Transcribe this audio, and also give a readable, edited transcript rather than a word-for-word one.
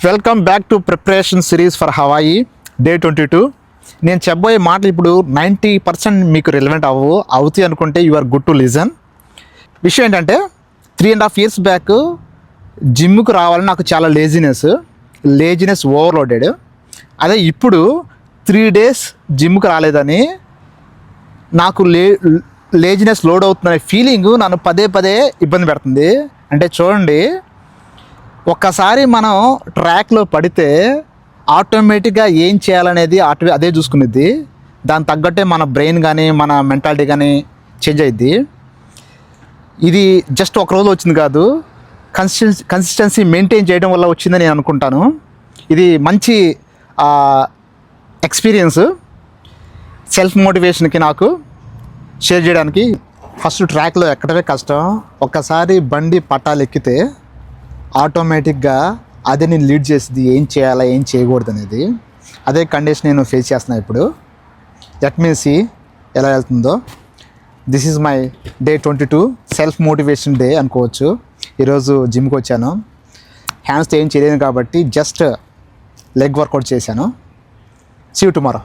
Welcome back to preparation series for Hawaii day 22. నేను చెప్పబోయే మాటలు ఇప్పుడు 90% మీకు రిలవెంట్ అవుతాయి అనుకుంటే you are good to listen. విషయం ఏంటంటే 3.5 years బ్యాక్ జిమ్కి రావాలని నాకు చాలా లేజినెస్ ఓవర్లోడెడ్. అదే ఇప్పుడు 3 days జిమ్కి రాలేదని నాకు లేజినెస్ లోడ్ అవుతుందనే ఫీలింగ్ నన్ను పదే ఇబ్బంది పెడుతుంది. అంటే చూడండి, ఒక్కసారి మనం ట్రాక్లో పడితే ఆటోమేటిక్గా ఏం చేయాలనేది అదే చూసుకునేది. దాని తగ్గట్టే మన బ్రెయిన్ కానీ మన మెంటాలిటీ కానీ చేంజ్ అయ్యిద్ది. ఇది జస్ట్ ఒక రోజు వచ్చింది కాదు, కన్సిస్టెన్సీ మెయింటైన్ చేయడం వల్ల వచ్చిందని నేను అనుకుంటాను. ఇది మంచి ఎక్స్పీరియన్స్ సెల్ఫ్ మోటివేషన్కి నాకు షేర్ చేయడానికి. ఫస్ట్ ట్రాక్లో ఎక్కడమే కష్టం. ఒక్కసారి బండి పట్టాలు ఎక్కితే ఆటోమేటిక్గా అదే నేను లీడ్ చేసేది, ఏం చేయాలా ఏం చేయకూడదు అనేది. అదే కండిషన్ నేను ఫేస్ చేస్తున్నాను ఇప్పుడు. లెట్ మీ సీ ఎలా వెళ్తుందో. This is my day 22 self motivation day అనుకోవచ్చు. ఈరోజు జిమ్కి వచ్చాను. హ్యాండ్స్తో ఏం చేయలేను కాబట్టి జస్ట్ లెగ్ వర్కౌట్ చేశాను. See you tomorrow.